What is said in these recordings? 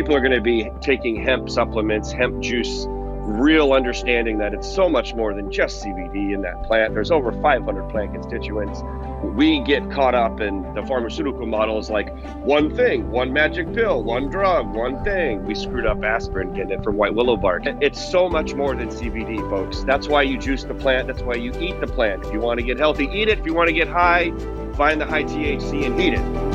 people are going to be taking hemp supplements, hemp juice, real understanding that it's so much more than just CBD in that plant. There's over 500 plant constituents. We get caught up in the pharmaceutical models like one thing, one magic pill, one drug, one thing. We screwed up aspirin getting it from white willow bark. It's so much more than CBD, folks. That's why you juice the plant. That's why you eat the plant. If you want to get healthy, eat it. If you want to get high, find the high THC and heat it.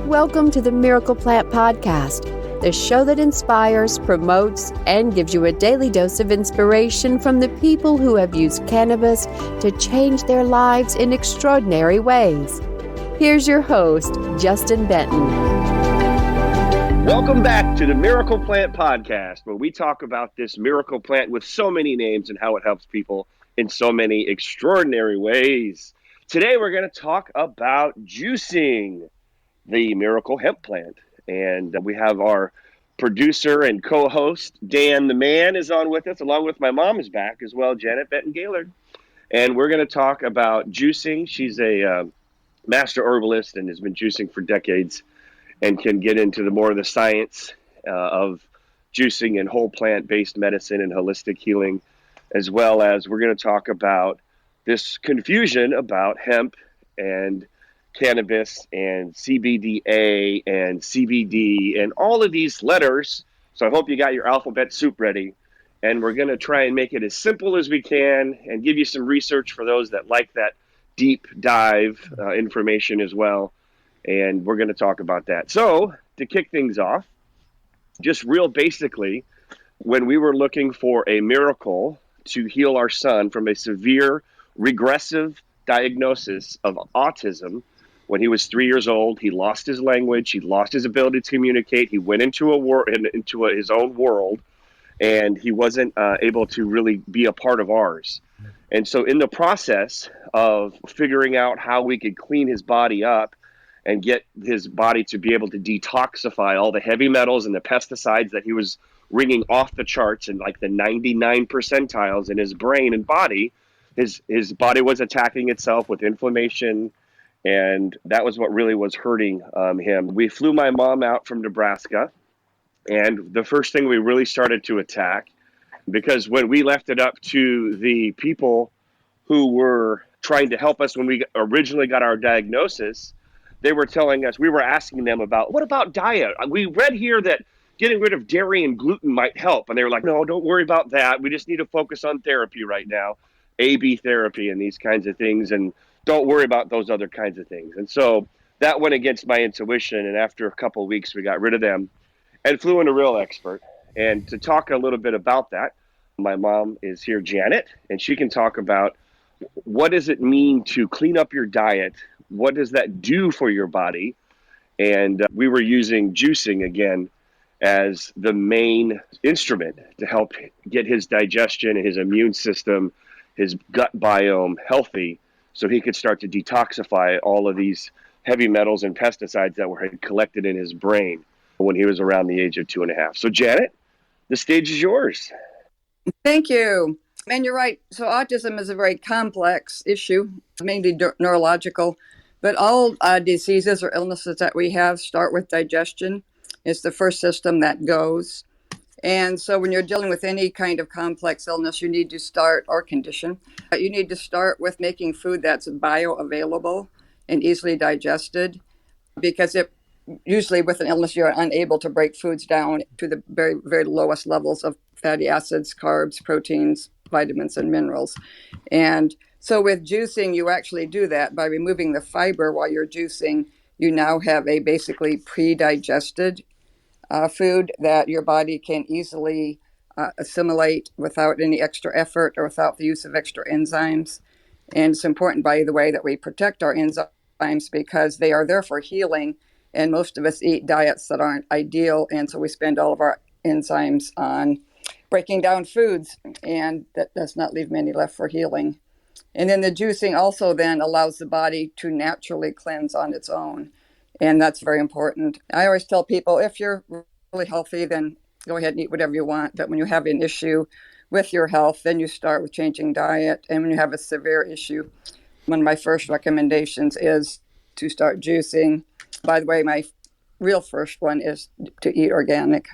Welcome to the Miracle Plant Podcast, the show that inspires, promotes, and gives you a daily dose of inspiration from the people who have used cannabis to change their lives in extraordinary ways. Here's your host, Juston-Benton. Welcome back to the Miracle Plant Podcast, where we talk about this miracle plant with so many names and how it helps people in so many extraordinary ways. Today, we're going to talk about juicing the miracle hemp plant. And we have our producer and co-host, Dan the Man, is on with us, along with my mom is back as well, Janet-Benton-Gaillard. And we're going to talk about juicing. She's a master herbalist and has been juicing for decades and can get into the more of the science of juicing and whole plant-based medicine and holistic healing, as well as we're going to talk about this confusion about hemp and cannabis and CBDA and CBD and all of these letters. So I hope you got your alphabet soup ready. And we're going to try and make it as simple as we can and give you some research for those that like that deep dive information as well. And we're going to talk about that. So to kick things off, just real basically, when we were looking for a miracle to heal our son from a severe regressive diagnosis of autism, when he was 3 years old, he lost his language. He lost his ability to communicate. He went into his own world, and he wasn't able to really be a part of ours. And so in the process of figuring out how we could clean his body up and get his body to be able to detoxify all the heavy metals and the pesticides that he was ringing off the charts in like the 99 percentiles in his brain and body, his body was attacking itself with inflammation. And that was what really was hurting him. We flew my mom out from Nebraska. And the first thing we really started to attack, because when we left it up to the people who were trying to help us when we originally got our diagnosis, they were telling us, we were asking them about, what about diet? We read here that getting rid of dairy and gluten might help. And they were like, no, don't worry about that. We just need to focus on therapy right now, AB therapy and these kinds of things. And don't worry about those other kinds of things. And so that went against my intuition. And after a couple of weeks, we got rid of them and flew in a real expert. And to talk a little bit about that, my mom is here, Janet, and she can talk about what does it mean to clean up your diet? What does that do for your body? And we were using juicing again as the main instrument to help get his digestion and his immune system, his gut biome healthy, so he could start to detoxify all of these heavy metals and pesticides that were collected in his brain when he was around the age of 2.5. So Janet, the stage is yours. Thank you. And you're right. So autism is a very complex issue, mainly neurological, but all diseases or illnesses that we have start with digestion. It's the first system that goes. And so when you're dealing with any kind of complex illness, you need to start, or condition, you need to start with making food that's bioavailable and easily digested, because usually with an illness, you're unable to break foods down to the very, very lowest levels of fatty acids, carbs, proteins, vitamins, and minerals. And so with juicing, you actually do that by removing the fiber while you're juicing. You now have a basically pre-digested food that your body can easily assimilate without any extra effort or without the use of extra enzymes. And it's important, by the way, that we protect our enzymes because they are there for healing. And most of us eat diets that aren't ideal. And so we spend all of our enzymes on breaking down foods, and that does not leave many left for healing. And then the juicing also then allows the body to naturally cleanse on its own. And that's very important. I always tell people, if you're really healthy, then go ahead and eat whatever you want. But when you have an issue with your health, then you start with changing diet. And when you have a severe issue, One of my first recommendations is to start juicing. By the way, my real first one is to eat organic,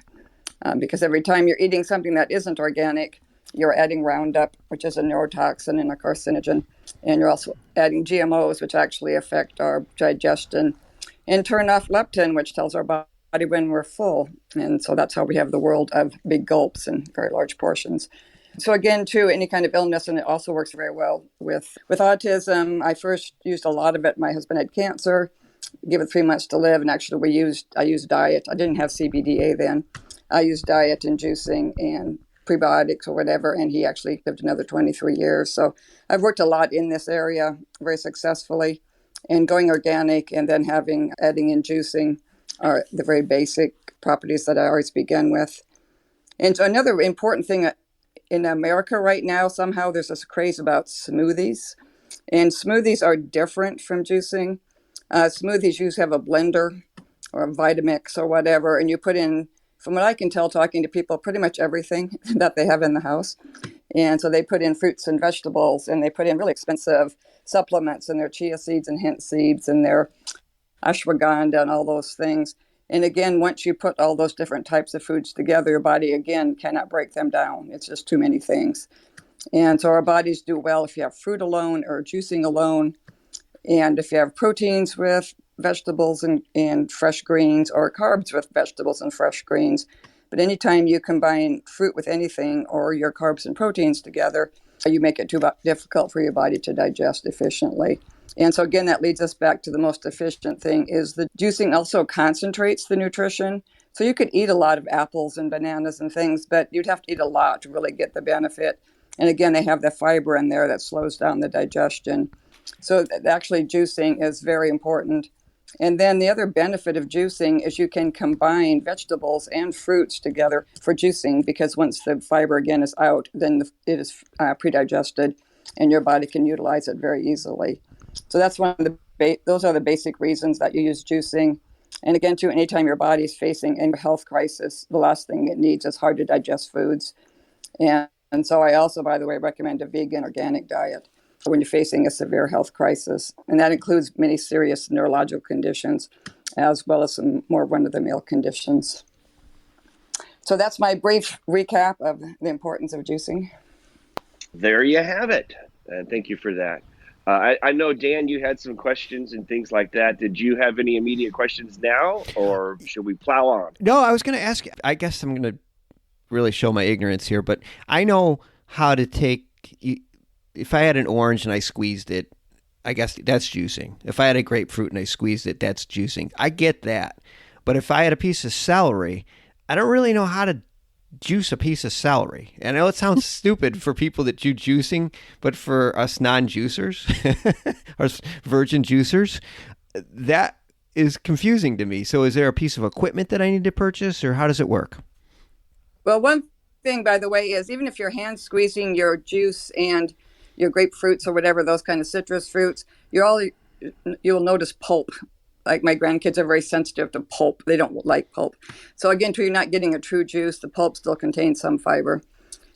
because every time you're eating something that isn't organic, you're adding Roundup, which is a neurotoxin and a carcinogen, and you're also adding GMOs, which actually affect our digestion and turn off leptin, which tells our body when we're full. And so that's how we have the world of big gulps and very large portions. So again, too, any kind of illness, and it also works very well with autism. I first used a lot of it. My husband had cancer, give it 3 months to live, and actually I used diet. I didn't have CBDA then. I used diet and juicing and prebiotics or whatever, and he actually lived another 23 years. So I've worked a lot in this area very successfully, and going organic and then adding in juicing are the very basic properties that I always begin with. And so another important thing in America right now, somehow there's this craze about smoothies, and smoothies are different from juicing. Smoothies usually have a blender or a Vitamix or whatever, and you put in, from what I can tell, talking to people, pretty much everything that they have in the house. And so they put in fruits and vegetables, and they put in really expensive supplements and their chia seeds and hemp seeds and their ashwagandha and all those things. And again, once you put all those different types of foods together, your body, again, cannot break them down. It's just too many things. And so our bodies do well if you have fruit alone or juicing alone, and if you have proteins with vegetables and fresh greens, or carbs with vegetables and fresh greens. But anytime you combine fruit with anything, or your carbs and proteins together, you make it too difficult for your body to digest efficiently. And so again, that leads us back to the most efficient thing is the juicing also concentrates the nutrition. So you could eat a lot of apples and bananas and things, but you'd have to eat a lot to really get the benefit. And again, they have the fiber in there that slows down the digestion. So actually juicing is very important. And then the other benefit of juicing is you can combine vegetables and fruits together for juicing, because once the fiber again is out, then it is pre-digested and your body can utilize it very easily. So that's one of those are the basic reasons that you use juicing. And again, too, anytime your body is facing a health crisis, the last thing it needs is hard to digest foods. And so I also, by the way, recommend a vegan organic diet when you're facing a severe health crisis. And that includes many serious neurological conditions, as well as some more run-of-the-mill conditions. So that's my brief recap of the importance of juicing. There you have it. And thank you for that. I know, Dan, you had some questions and things like that. Did you have any immediate questions now, or should we plow on? No, I was going to ask, I guess I'm going to really show my ignorance here, but I know how to take, if I had an orange and I squeezed it, I guess that's juicing. If I had a grapefruit and I squeezed it, that's juicing. I get that. But if I had a piece of celery, I don't really know how to juice a piece of celery. I know it sounds stupid for people that do juicing, but for us non-juicers, or virgin juicers, that is confusing to me. So is there a piece of equipment that I need to purchase, or how does it work? Well, one thing, by the way, is even if you're hand squeezing your juice and your grapefruits or whatever, those kind of citrus fruits, you'll notice pulp. Like my grandkids are very sensitive to pulp. They don't like pulp. So again, you're not getting a true juice. The pulp still contains some fiber.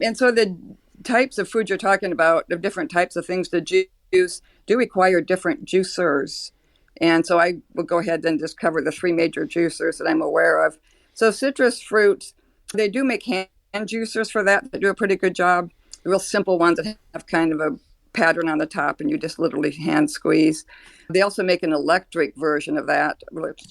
And so the types of food you're talking about, the different types of things to juice, do require different juicers. And so I will go ahead and just cover the three major juicers that I'm aware of. So citrus fruits, they do make hand juicers for that. They do a pretty good job. The real simple ones that have kind of a pattern on the top and you just literally hand squeeze. They also make an electric version of that,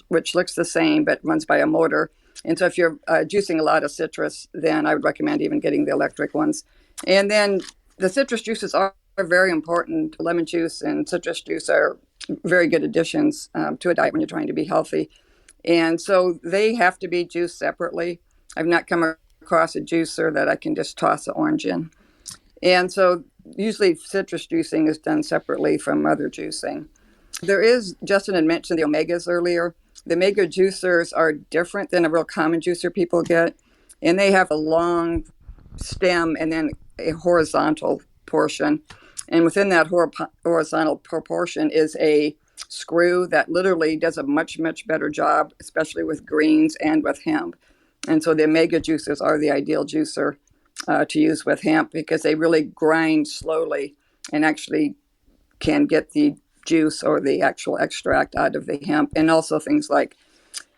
which looks the same but runs by a motor. And so if you're juicing a lot of citrus, then I would recommend even getting the electric ones. And then the citrus juices are very important. Lemon juice and citrus juice are very good additions to a diet when you're trying to be healthy. And so they have to be juiced separately. I've not come across a juicer that I can just toss an orange in. And so usually citrus juicing is done separately from other juicing. There is, Justin had mentioned the omegas earlier. The omega juicers are different than a real common juicer people get. And they have a long stem and then a horizontal portion. And within that horizontal proportion is a screw that literally does a much, much better job, especially with greens and with hemp. And so the omega juicers are the ideal juicer to use with hemp because they really grind slowly and actually can get the juice or the actual extract out of the hemp. And also things like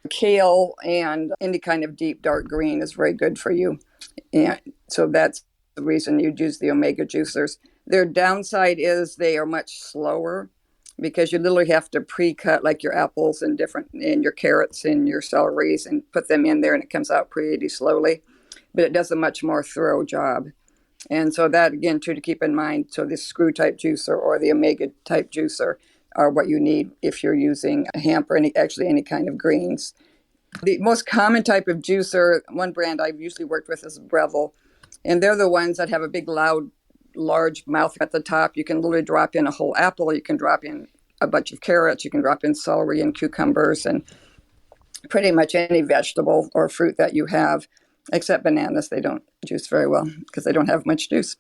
kale and any kind of deep dark green is very good for you. And so that's the reason you'd use the omega juicers. Their downside is they are much slower because you literally have to pre-cut like your apples and your carrots and your celeries and put them in there, and it comes out pretty slowly. But it does a much more thorough job. And so that, again, too, to keep in mind. So the screw type juicer or the omega type juicer are what you need if you're using a hemp or any kind of greens. The most common type of juicer, one brand I've usually worked with is Breville. And they're the ones that have a big, loud, large mouth at the top. You can literally drop in a whole apple. You can drop in a bunch of carrots. You can drop in celery and cucumbers and pretty much any vegetable or fruit that you have, except bananas. They don't juice very well because they don't have much juice.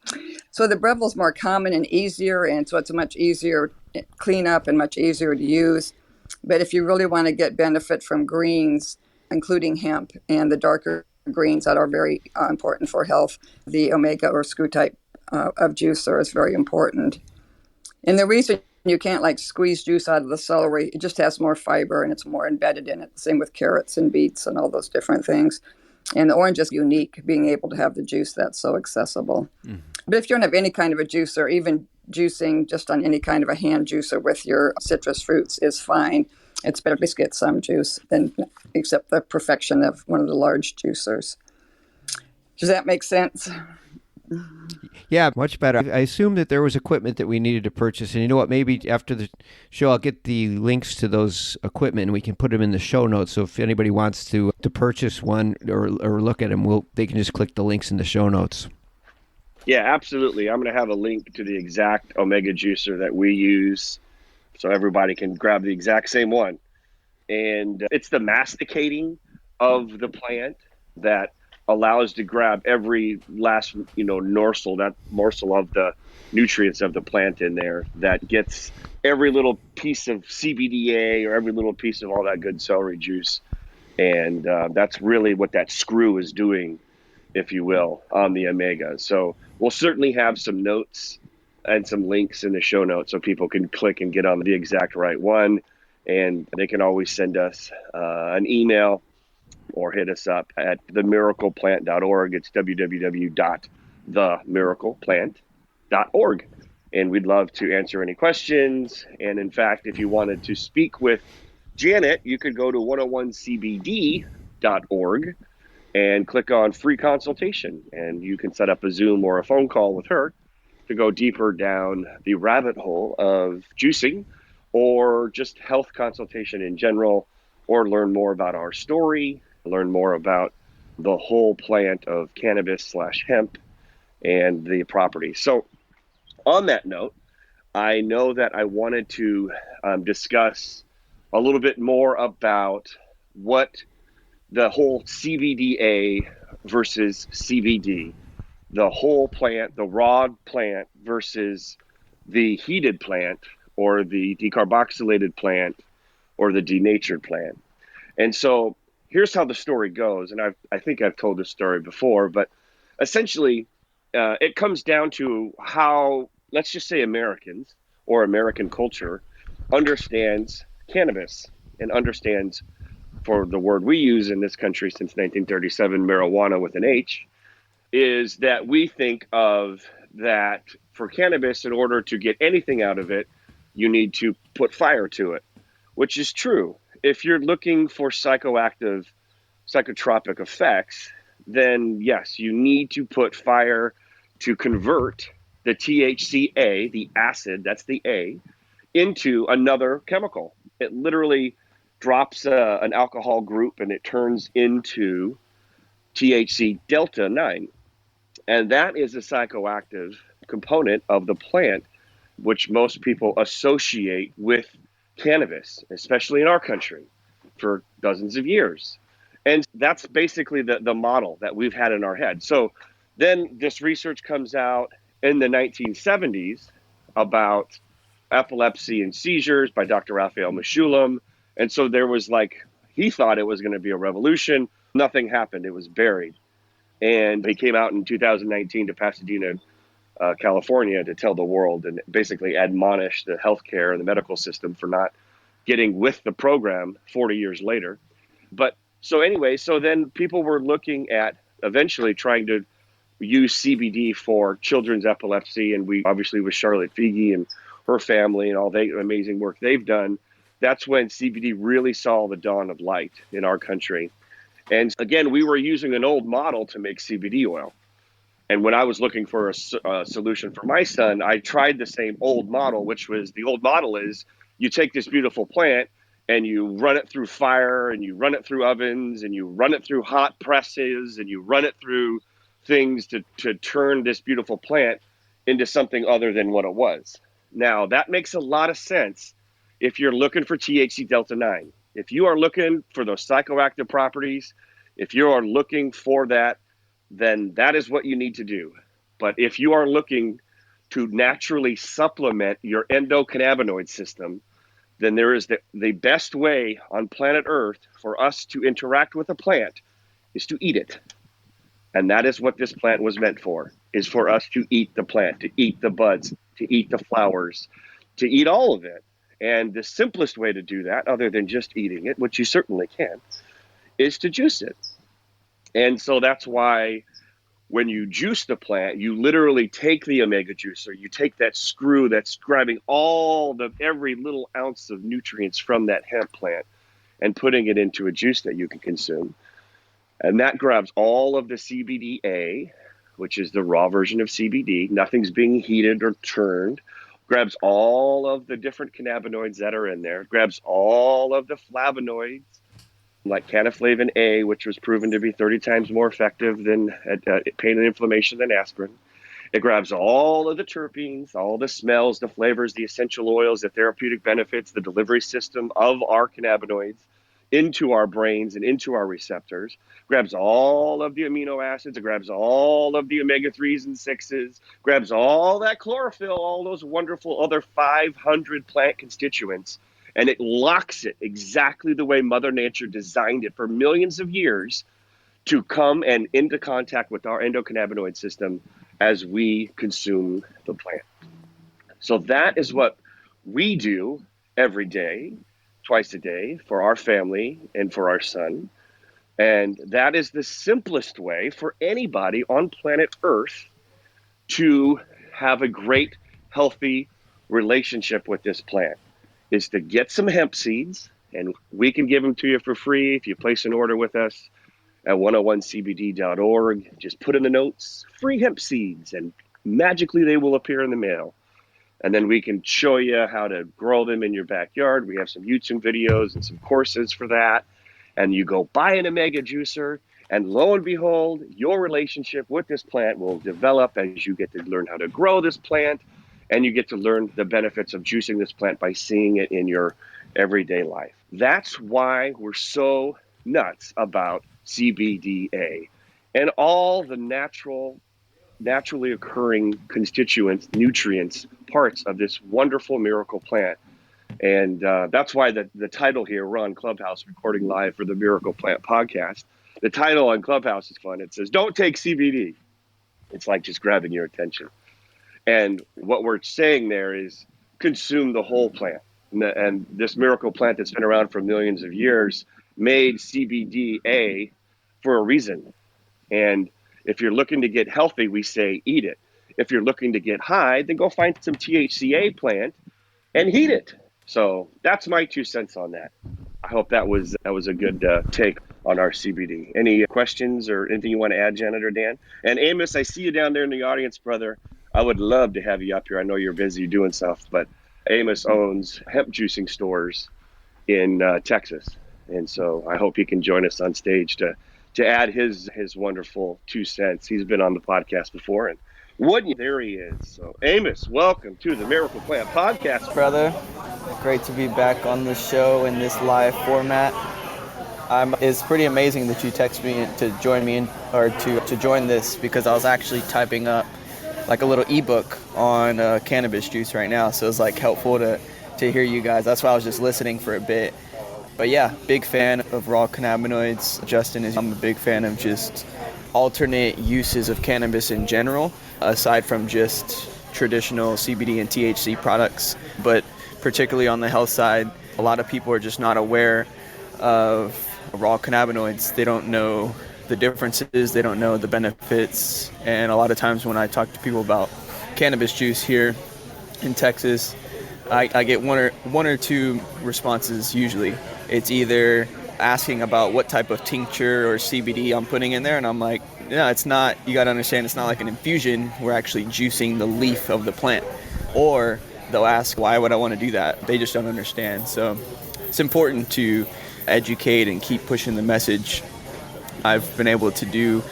So the Breville's more common and easier, and so it's a much easier cleanup and much easier to use. But if you really want to get benefit from greens, including hemp and the darker greens that are very important for health, the omega or screw type of juicer is very important. And the reason you can't like squeeze juice out of the celery, it just has more fiber and it's more embedded in it. Same with carrots and beets and all those different things. And the orange is unique, being able to have the juice that's so accessible. Mm-hmm. But if you don't have any kind of a juicer, even juicing just on any kind of a hand juicer with your citrus fruits is fine. It's better to at least get some juice than accept the perfection of one of the large juicers. Does that make sense? Yeah, much better. I assume that there was equipment that we needed to purchase. And you know what? Maybe after the show, I'll get the links to those equipment and we can put them in the show notes. So if anybody wants to purchase one or look at them, they can just click the links in the show notes. Yeah, absolutely. I'm going to have a link to the exact omega juicer that we use so everybody can grab the exact same one. And it's the masticating of the plant that allows to grab every last, morsel of the nutrients of the plant in there that gets every little piece of CBDA or every little piece of all that good celery juice. And that's really what that screw is doing, if you will, on the omega. So we'll certainly have some notes and some links in the show notes so people can click and get on the exact right one. And they can always send us an email or hit us up at themiracleplant.org. It's www.themiracleplant.org. And we'd love to answer any questions. And in fact, if you wanted to speak with Janet, you could go to 101cbd.org and click on free consultation. And you can set up a Zoom or a phone call with her to go deeper down the rabbit hole of juicing or just health consultation in general, or learn more about our story, learn more about the whole plant of cannabis/hemp and the properties. So on that note, I know that I wanted to discuss a little bit more about what the whole CBDA versus CBD, the whole plant, the raw plant versus the heated plant or the decarboxylated plant or the denatured plant. And so here's how the story goes. And I think I've told this story before, but essentially it comes down to how, let's just say Americans or American culture understands cannabis and understands, for the word we use in this country since 1937, marijuana with an H, is that we think of that for cannabis, in order to get anything out of it, you need to put fire to it, which is true. If you're looking for psychotropic effects, then yes, you need to put fire to convert the THCA, the acid, that's the A, into another chemical. It literally drops an alcohol group and it turns into THC delta 9. And that is a psychoactive component of the plant, which most people associate with cannabis, especially in our country, for dozens of years. And that's basically the model that we've had in our head. So then this research comes out in the 1970s about epilepsy and seizures by Dr. Raphael Mechoulam. And so there was he thought it was going to be a revolution. Nothing happened. It was buried. And he came out in 2019 to Pasadena California, to tell the world and basically admonish the healthcare and the medical system for not getting with the program 40 years later. But so anyway, so then people were looking at eventually trying to use CBD for children's epilepsy. And we obviously with Charlotte Figi and her family and all the amazing work they've done, that's when CBD really saw the dawn of light in our country. And again, we were using an old model to make CBD oil. And when I was looking for a solution for my son, I tried the same old model, which was the old model is you take this beautiful plant and you run it through fire and you run it through ovens and you run it through hot presses and you run it through things to turn this beautiful plant into something other than what it was. Now, that makes a lot of sense if you're looking for THC Delta 9. If you are looking for those psychoactive properties, if you are looking for that, then that is what you need to do. But if you are looking to naturally supplement your endocannabinoid system, then there is the best way on planet Earth for us to interact with a plant is to eat it. And that is what this plant was meant for, is for us to eat the plant, to eat the buds, to eat the flowers, to eat all of it. And the simplest way to do that, other than just eating it, which you certainly can, is to juice it. And so that's why when you juice the plant, you literally take the omega juicer, you take that screw that's grabbing every little ounce of nutrients from that hemp plant and putting it into a juice that you can consume. And that grabs all of the CBDA, which is the raw version of CBD. Nothing's being heated or turned. Grabs all of the different cannabinoids that are in there. Grabs all of the flavonoids, like canephlavin A, which was proven to be 30 times more effective than pain and inflammation than aspirin. It grabs all of the terpenes, all the smells, the flavors, the essential oils, the therapeutic benefits, the delivery system of our cannabinoids into our brains and into our receptors, grabs all of the amino acids, it grabs all of the omega-3s and 6s, grabs all that chlorophyll, all those wonderful other 500 plant constituents, and it locks it exactly the way Mother Nature designed it for millions of years to come and into contact with our endocannabinoid system as we consume the plant. So that is what we do every day, twice a day, for our family and for our son. And that is the simplest way for anybody on planet Earth to have a great, healthy relationship with this plant, is to get some hemp seeds, and we can give them to you for free if you place an order with us at 101cbd.org. Just put in the notes, free hemp seeds, and magically they will appear in the mail. And then we can show you how to grow them in your backyard. We have some YouTube videos and some courses for that. And you go buy an omega juicer, and lo and behold, your relationship with this plant will develop as you get to learn how to grow this plant, and you get to learn the benefits of juicing this plant by seeing it in your everyday life. That's why we're so nuts about CBDA and all the naturally occurring constituents, nutrients, parts of this wonderful miracle plant. And that's why the title here, we're on Clubhouse recording live for the Miracle Plant podcast. The title on Clubhouse is fun. It says, "Don't take CBD." It's like just grabbing your attention. And what we're saying there is consume the whole plant. And this miracle plant that's been around for millions of years made CBDA for a reason. And if you're looking to get healthy, we say eat it. If you're looking to get high, then go find some THCA plant and heat it. So that's my 2 cents on that. I hope that was a good take on our CBD. Any questions or anything you want to add, Janet or Dan? And Amos, I see you down there in the audience, brother. I would love to have you up here. I know you're busy doing stuff, but Amos owns hemp juicing stores in Texas. And so I hope he can join us on stage to add his wonderful 2 cents. He's been on the podcast before, and there he is. So Amos, welcome to the Miracle Plant podcast, brother. Great to be back on the show in this live format. It's pretty amazing that you text me to join me to join this, because I was actually typing up like a little ebook on cannabis juice right now, so it's like helpful to hear you guys. That's why I was just listening for a bit. But yeah, big fan of raw cannabinoids. I'm a big fan of just alternate uses of cannabis in general, aside from just traditional CBD and THC products. But particularly on the health side, a lot of people are just not aware of raw cannabinoids. They don't know the differences, they don't know the benefits. And a lot of times when I talk to people about cannabis juice here in Texas, I get one or two responses usually. It's either asking about what type of tincture or CBD I'm putting in there, and I'm like, no, it's not. You got to understand, it's not like an infusion. We're actually juicing the leaf of the plant. Or they'll ask, why would I want to do that? They just don't understand. So it's important to educate and keep pushing the message. I've been able to do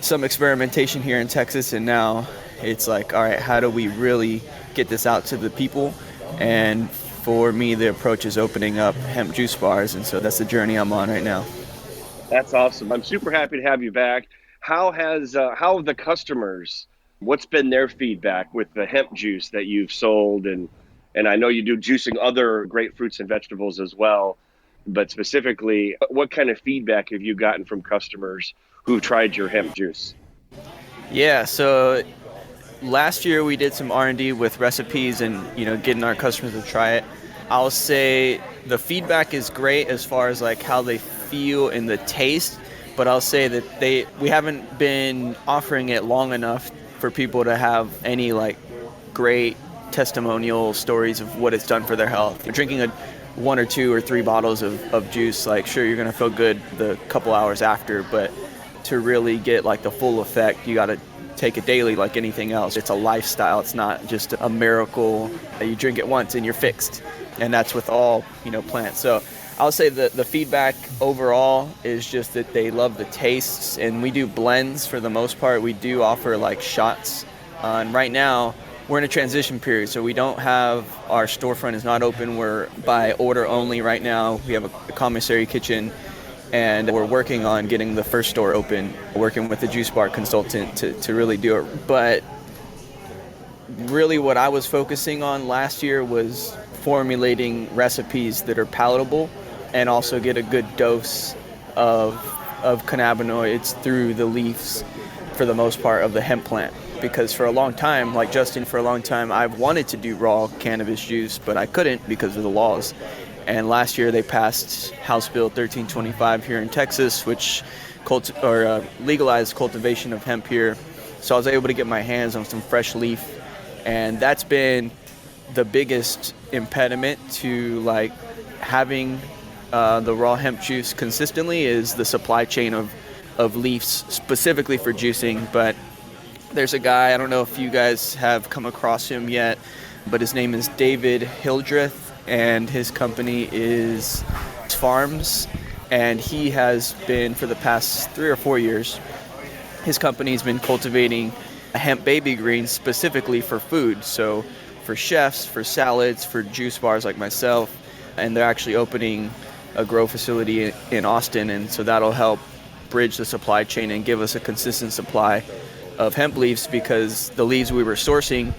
some experimentation here in Texas, and now it's like, all right, how do we really get this out to the people? And for me, the approach is opening up hemp juice bars, and so that's the journey I'm on right now. That's awesome. I'm super happy to have you back. How have the customers, what's been their feedback with the hemp juice that you've sold? And I know you do juicing other great fruits and vegetables as well, but specifically, what kind of feedback have you gotten from customers who've tried your hemp juice? Yeah, so last year we did some R&D with recipes and, getting our customers to try it. I'll say the feedback is great as far as like how they feel in the taste, but I'll say that we haven't been offering it long enough for people to have any like great testimonial stories of what it's done for their health. You're drinking 1 or 2 or 3 bottles of juice, like sure, you're going to feel good the couple hours after, but to really get like the full effect, you got to take it daily like anything else. It's a lifestyle. It's not just a miracle that you drink it once and you're fixed. And that's with all, plants. So I'll say that the feedback overall is just that they love the tastes, and we do blends for the most part. We do offer like shots. And right now we're in a transition period, so we don't have, our storefront is not open. We're by order only right now. We have a commissary kitchen, and we're working on getting the first store open, working with the juice bar consultant to really do it. But really what I was focusing on last year was formulating recipes that are palatable and also get a good dose of cannabinoids through the leaves, for the most part, of the hemp plant. Because for a long time, like Justin, for a long time, I've wanted to do raw cannabis juice, but I couldn't because of the laws. And last year they passed House Bill 1325 here in Texas, which legalized cultivation of hemp here. So I was able to get my hands on some fresh leaf, and that's been the biggest impediment to like having the raw hemp juice consistently, is the supply chain of leaves specifically for juicing. But there's a guy, I don't know if you guys have come across him yet, but his name is David Hildreth, and his company is Farms, and he has been, for the past 3 or 4 years, his company's been cultivating hemp baby greens specifically for food. So for chefs, for salads, for juice bars like myself, and they're actually opening a grow facility in Austin, and so that'll help bridge the supply chain and give us a consistent supply of hemp leaves, because the leaves we were sourcing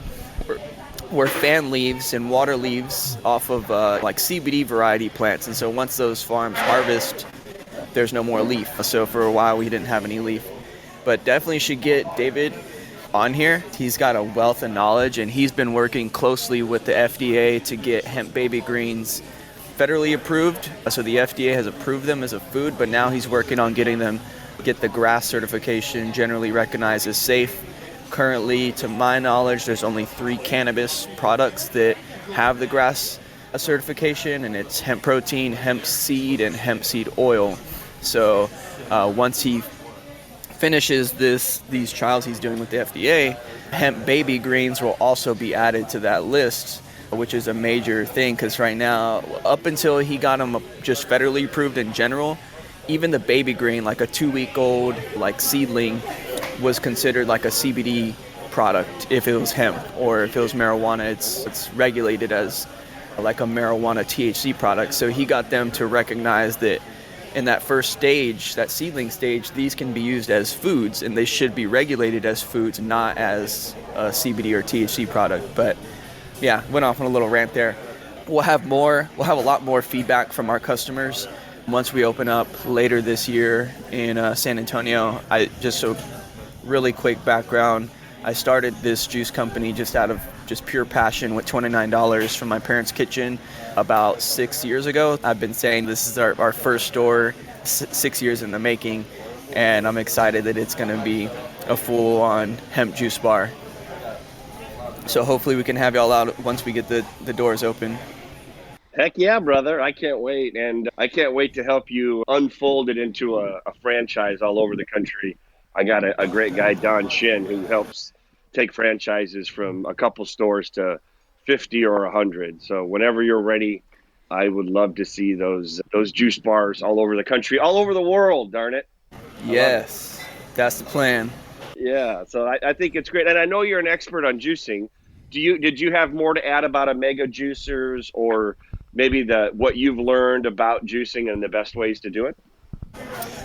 were fan leaves and water leaves off of like CBD variety plants, and so once those farms harvest, there's no more leaf. So for a while we didn't have any leaf. But definitely should get David on here. He's got a wealth of knowledge, and he's been working closely with the FDA to get hemp baby greens federally approved. So the FDA has approved them as a food, but now he's working on getting them, get the GRAS certification, generally recognized as safe. Currently, to my knowledge, there's only 3 cannabis products that have the GRAS certification, and it's hemp protein, hemp seed, and hemp seed oil. So once he finishes these trials he's doing with the FDA, hemp baby greens will also be added to that list, which is a major thing, because right now, up until he got them just federally approved in general, even the baby green, like a 2-week-old like seedling, was considered like a CBD product if it was hemp, or if it was marijuana, it's regulated as like a marijuana THC product. So he got them to recognize that in that first stage, that seedling stage, these can be used as foods, and they should be regulated as foods, not as a CBD or THC product. But yeah, went off on a little rant there. We'll have a lot more feedback from our customers once we open up later this year in San Antonio. Really quick background. I started this juice company just out of just pure passion with $29 from my parents' kitchen about 6 years ago. I've been saying this is our first store, 6 years in the making, and I'm excited that it's going to be a full-on hemp juice bar. So hopefully we can have y'all out once we get the doors open. Heck yeah, brother. I can't wait. And I can't wait to help you unfold it into a franchise all over the country. I got a great guy, Don Shin, who helps take franchises from a couple stores to 50 or 100. So whenever you're ready, I would love to see those juice bars all over the country, all over the world, darn it. Yes, that's the plan. Yeah, so I think it's great. And I know you're an expert on juicing. Did you have more to add about Omega juicers, or maybe what you've learned about juicing and the best ways to do it?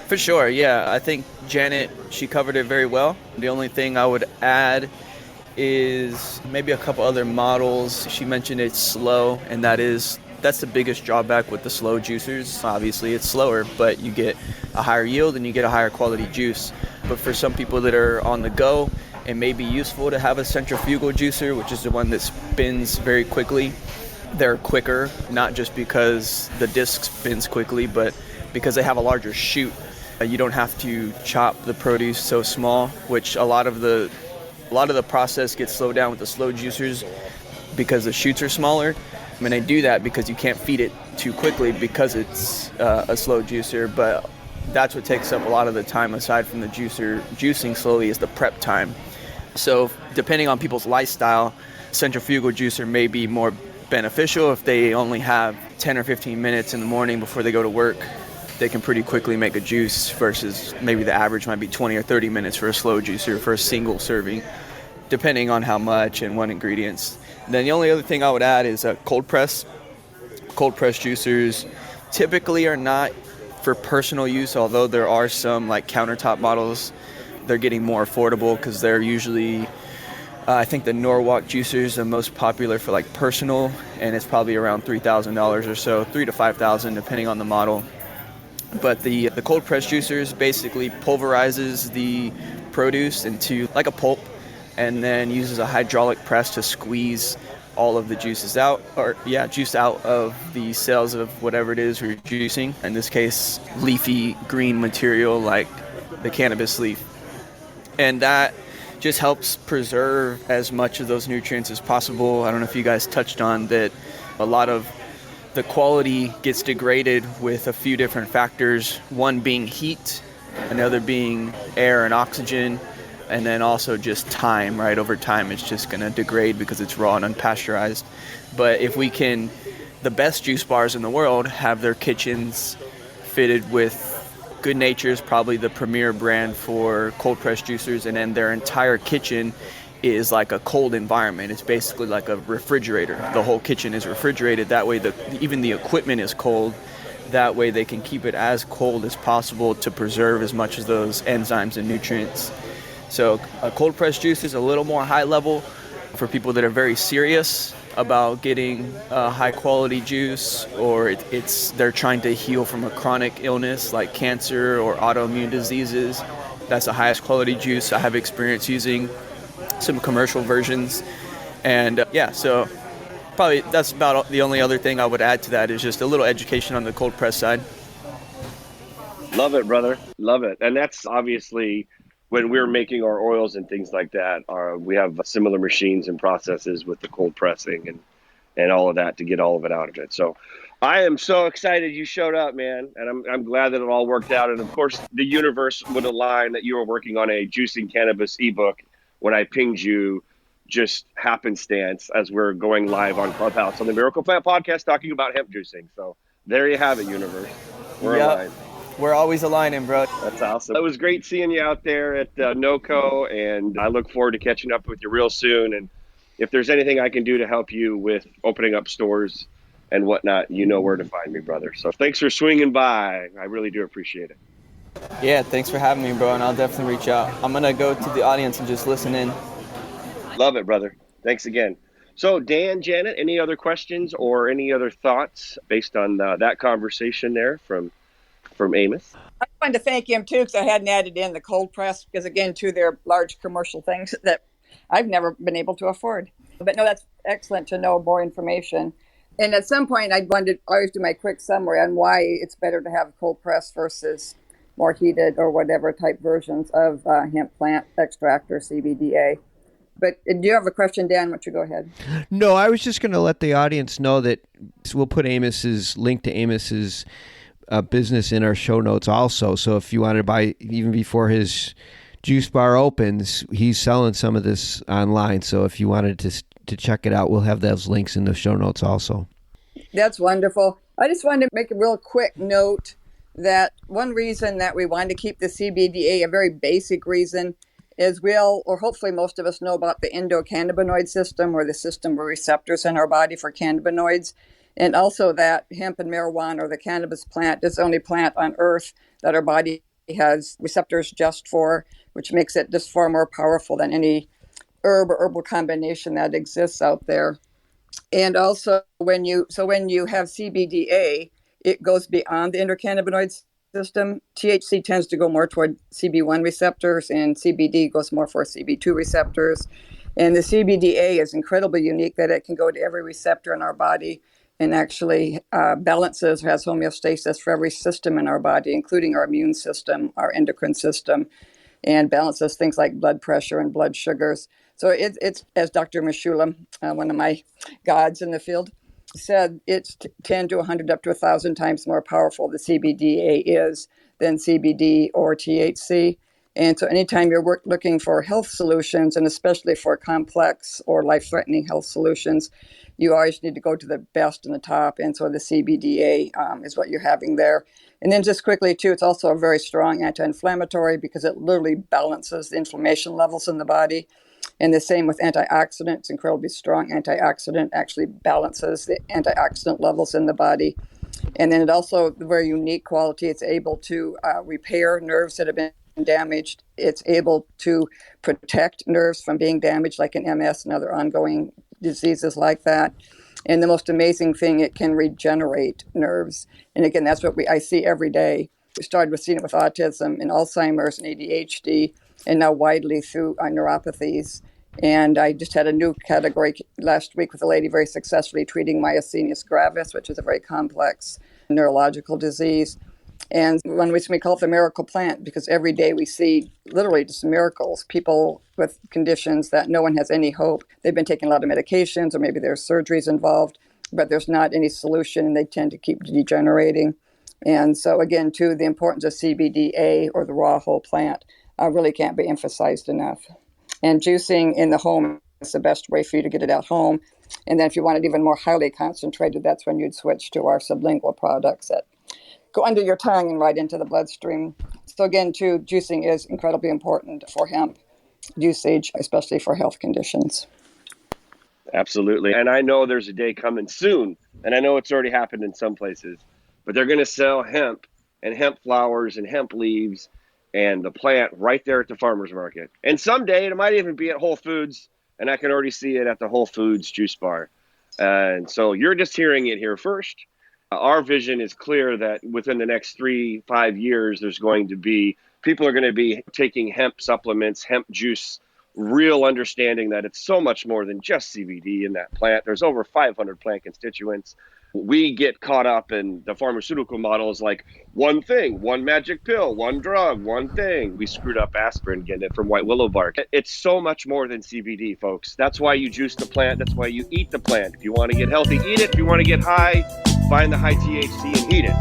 For sure, yeah. I think Janet, she covered it very well. The only thing I would add is maybe a couple other models. She mentioned it's slow, and that's the biggest drawback with the slow juicers. Obviously, it's slower, but you get a higher yield and you get a higher quality juice. But for some people that are on the go, it may be useful to have a centrifugal juicer, which is the one that spins very quickly. They're quicker, not just because the disc spins quickly, but because they have a larger chute. You don't have to chop the produce so small, which a lot of the process gets slowed down with the slow juicers because the chutes are smaller. I mean, they do that because you can't feed it too quickly because it's a slow juicer, but that's what takes up a lot of the time aside from the juicing slowly is the prep time. So depending on people's lifestyle, centrifugal juicer may be more beneficial if they only have 10 or 15 minutes in the morning before they go to work. They can pretty quickly make a juice versus maybe the average might be 20 or 30 minutes for a slow juicer for a single serving, depending on how much and what ingredients. Then the only other thing I would add is a cold press. Cold press juicers typically are not for personal use, although there are some like countertop models. They're getting more affordable because they're usually, I think the Norwalk juicer is the most popular for like personal, and it's probably around $3,000 or so, $3,000 to $5,000 depending on the model. But the cold press juicers basically pulverizes the produce into like a pulp, and then uses a hydraulic press to squeeze all of the juice out of the cells of whatever it is you're juicing. In this case, leafy green material like the cannabis leaf. And that just helps preserve as much of those nutrients as possible. I don't know if you guys touched on that a lot of the quality gets degraded with a few different factors, one being heat, another being air and oxygen, and then also just time, right? Over time, it's just going to degrade because it's raw and unpasteurized. But if we can, the best juice bars in the world have their kitchens fitted with Good Nature's probably the premier brand for cold press juicers, and then their entire kitchen is like a cold environment. It's basically like a refrigerator. The whole kitchen is refrigerated. That way, even the equipment is cold. That way, they can keep it as cold as possible to preserve as much of those enzymes and nutrients. So a cold press juice is a little more high level for people that are very serious about getting a high quality juice, or they're trying to heal from a chronic illness like cancer or autoimmune diseases. That's the highest quality juice. I have experience using some commercial versions, and so probably that's about the only other thing I would add to that is just a little education on the cold press side. Love it, brother. Love it. And that's obviously when we're making our oils and things like that, we have similar machines and processes with the cold pressing and all of that to get all of it out of it. So I am so excited you showed up, man. And I'm glad that it all worked out. And of course, the universe would align that you were working on a juicing cannabis ebook when I pinged you, just happenstance, as we're going live on Clubhouse on the Miracle Plant podcast talking about hemp juicing. So there you have it, universe. We're aligned. We're always aligning, bro. That's awesome. It was great seeing you out there at NOCO, and I look forward to catching up with you real soon. And if there's anything I can do to help you with opening up stores and whatnot, you know where to find me, brother. So thanks for swinging by. I really do appreciate it. Yeah, thanks for having me, bro, and I'll definitely reach out. I'm going to go to the audience and just listen in. Love it, brother. Thanks again. So, Dan, Janet, any other questions or any other thoughts based on that conversation there from from Amos. I wanted to thank him too, because I hadn't added in the cold press, because again, too, they're large commercial things that I've never been able to afford. But no, that's excellent to know more information. And at some point, I wanted to always do my quick summary on why it's better to have cold press versus more heated or whatever type versions of hemp plant extract or CBDA. But do you have a question, Dan? Why don't you go ahead? No, I was just going to let the audience know that we'll put Amos's link to Amos's business in our show notes also. So if you want to buy, even before his juice bar opens, he's selling some of this online. So if you wanted to check it out, we'll have those links in the show notes also. That's wonderful. I just wanted to make a real quick note that one reason that we wanted to keep the CBDA, a very basic reason, is or hopefully most of us know about the endocannabinoid system, or the system of receptors in our body for cannabinoids. And also that hemp and marijuana, or the cannabis plant, is the only plant on earth that our body has receptors just for, which makes it just far more powerful than any herb or herbal combination that exists out there. And also when you have CBDA, it goes beyond the endocannabinoid system. THC tends to go more toward CB1 receptors, and CBD goes more for CB2 receptors. And the CBDA is incredibly unique that it can go to every receptor in our body and actually balances or has homeostasis for every system in our body, including our immune system, our endocrine system, and balances things like blood pressure and blood sugars. So it's as Dr. Mishula, one of my gods in the field, said, it's 10 to 100 up to 1,000 times more powerful, the CBDA is, than CBD or THC. And so anytime you're looking for health solutions, and especially for complex or life-threatening health solutions, you always need to go to the best and the top. And so the CBDA is what you're having there. And then just quickly, too, it's also a very strong anti-inflammatory, because it literally balances the inflammation levels in the body. And the same with antioxidants, incredibly strong antioxidant, actually balances the antioxidant levels in the body. And then it also, the very unique quality, it's able to repair nerves that have been damaged. It's able to protect nerves from being damaged, like in MS and other ongoing diseases like that. And the most amazing thing, it can regenerate nerves. And again, that's what I see every day. We started with seeing it with autism and Alzheimer's and ADHD, and now widely through neuropathies. And I just had a new category last week with a lady very successfully treating myasthenia gravis, which is a very complex neurological disease. And one reason we call it the miracle plant, because every day we see literally just miracles. People with conditions that no one has any hope. They've been taking a lot of medications, or maybe there's surgeries involved, but there's not any solution, and they tend to keep degenerating. And so again, too, the importance of CBDA, or the raw whole plant, really can't be emphasized enough. And juicing in the home is the best way for you to get it at home. And then if you want it even more highly concentrated, that's when you'd switch to our sublingual products that go under your tongue and right into the bloodstream. So again, too, juicing is incredibly important for hemp usage, especially for health conditions. Absolutely. And I know there's a day coming soon, and I know it's already happened in some places, but they're going to sell hemp and hemp flowers and hemp leaves and the plant right there at the farmer's market. And someday it might even be at Whole Foods, and I can already see it at the Whole Foods juice bar. And so you're just hearing it here first. Our vision is clear that within the next 3-5 years, people are going to be taking hemp supplements, hemp juice, real understanding that it's so much more than just CBD in that plant. There's over 500 plant constituents. We get caught up in the pharmaceutical models, like one thing, one magic pill, one drug, one thing. We screwed up aspirin getting it from white willow bark. It's so much more than CBD, folks. That's why you juice the plant. That's why you eat the plant. If you want to get healthy, eat it. If you want to get high, find the high THC and eat it.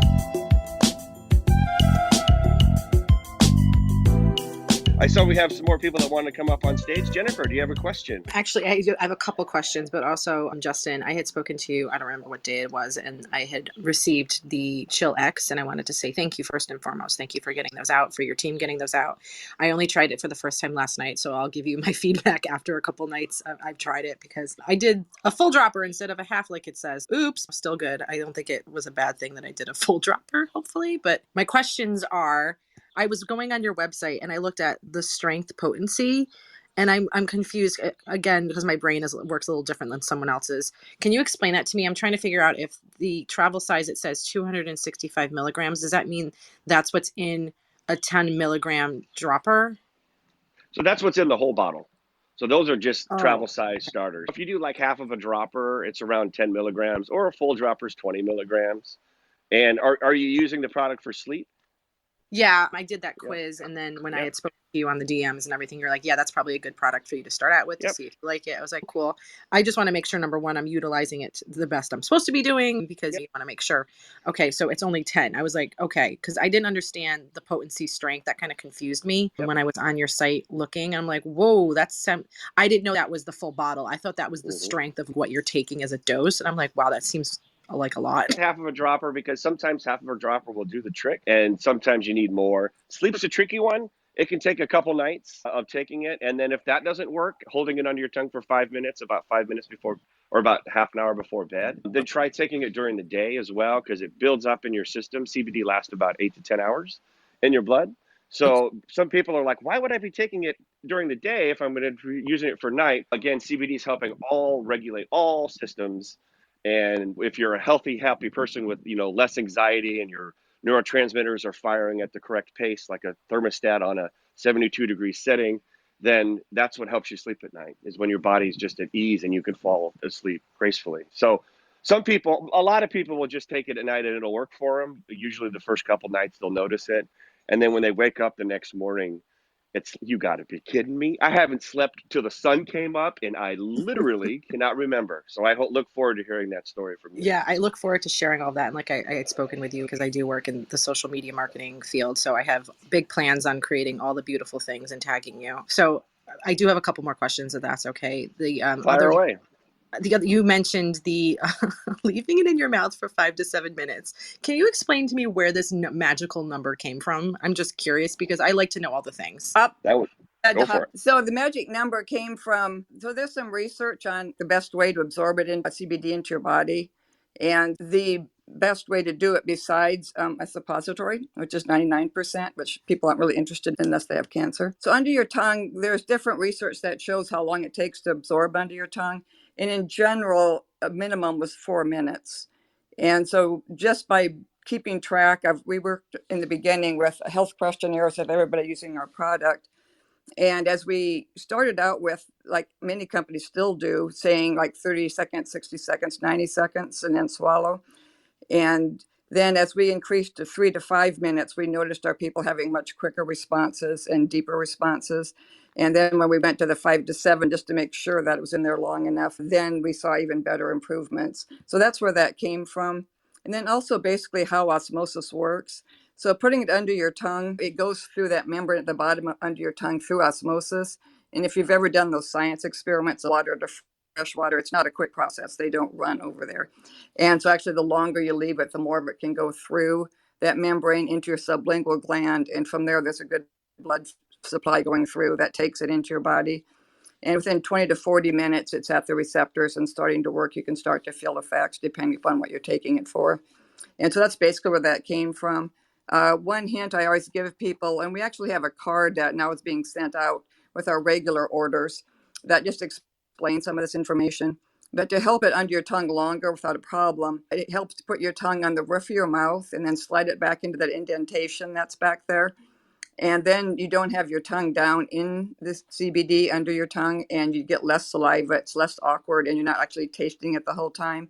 I saw we have some more people that want to come up on stage. Jennifer, do you have a question? Actually, I have a couple questions, but also, Justin, I had spoken to you, I don't remember what day it was, and I had received the Chill X, and I wanted to say thank you first and foremost. Thank you for getting those out, for your team getting those out. I only tried it for the first time last night, so I'll give you my feedback after a couple nights I've tried it, because I did a full dropper instead of a half like it says. Oops, still good. I don't think it was a bad thing that I did a full dropper, hopefully. But my questions are, I was going on your website and I looked at the strength potency, And I'm confused again because my brain works a little different than someone else's. Can you explain that to me? I'm trying to figure out if the travel size, it says 265 milligrams. Does that mean that's what's in a 10 milligram dropper? So that's what's in the whole bottle. So those are just travel Oh, size starters. If you do like half of a dropper, it's around 10 milligrams, or a full dropper is 20 milligrams. And are you using the product for sleep? yeah, I did that Yep. quiz. And then when I Yep. had spoken to you on the DMs and everything, you're like, yeah, that's probably a good product for you to start out with to Yep. see if you like it. I was like, cool. I just want to make sure, number one, I'm utilizing it the best I'm supposed to be doing because Yep. you want to make sure. Okay, so it's only 10. I was like, okay, because I didn't understand the potency strength. That kind of confused me Yep. when I was on your site looking. I'm like, whoa, I didn't know that was the full bottle. I thought that was the Mhm. strength of what you're taking as a dose. And I'm like, wow, that seems like a lot. Half of a dropper, because sometimes half of a dropper will do the trick, and sometimes you need more. Sleep's a tricky one. It can take a couple nights of taking it, and then if that doesn't work, holding it under your tongue for 5 minutes, about 5 minutes before, or about half an hour before bed. Then try taking it during the day as well, because it builds up in your system. CBD lasts about 8 to 10 hours in your blood. Okay. So some people are like, why would I be taking it during the day if I'm going to be using it for night? Again, CBD is helping all regulate all systems. And if you're a healthy, happy person with, less anxiety, and your neurotransmitters are firing at the correct pace, like a thermostat on a 72-degree setting, then that's what helps you sleep at night, is when your body's just at ease and you can fall asleep gracefully. So a lot of people will just take it at night and it'll work for them. Usually the first couple nights they'll notice it. And then when they wake up the next morning, it's, you got to be kidding me. I haven't slept till the sun came up, and I literally cannot remember. So I look forward to hearing that story from you. Yeah, I look forward to sharing all that. And like I had spoken with you because I do work in the social media marketing field. So I have big plans on creating all the beautiful things and tagging you. So I do have a couple more questions if that's okay. The Fire away. you mentioned the leaving it in your mouth for 5 to 7 minutes. Can you explain to me where this magical number came from? I'm just curious because I like to know all the things. That would go for it. So the magic number came from, so there's some research on the best way to absorb it in CBD into your body. And the best way to do it besides a suppository, which is 99%, which people aren't really interested in unless they have cancer. So under your tongue, there's different research that shows how long it takes to absorb under your tongue. And in general, a minimum was 4 minutes. And so just by keeping track of, we worked in the beginning with health questionnaires of everybody using our product. And as we started out with, like many companies still do, saying like 30 seconds, 60 seconds, 90 seconds, and then swallow. And then as we increased to 3 to 5 minutes, we noticed our people having much quicker responses and deeper responses. And then when we went to the 5 to 7, just to make sure that it was in there long enough, then we saw even better improvements. So that's where that came from. And then also basically how osmosis works. So putting it under your tongue, it goes through that membrane at the bottom under your tongue through osmosis. And if you've ever done those science experiments, water to fresh water, it's not a quick process. They don't run over there. And so actually the longer you leave it, the more of it can go through that membrane into your sublingual gland. And from there, there's a good blood supply going through that takes it into your body. And within 20 to 40 minutes, it's at the receptors and starting to work. You can start to feel effects depending upon what you're taking it for. And so that's basically where that came from. One hint I always give people, and we actually have a card that now is being sent out with our regular orders that just explains some of this information. But to help it under your tongue longer without a problem, it helps to put your tongue on the roof of your mouth and then slide it back into that indentation that's back there. And then you don't have your tongue down in this CBD under your tongue, and you get less saliva. It's less awkward, and you're not actually tasting it the whole time.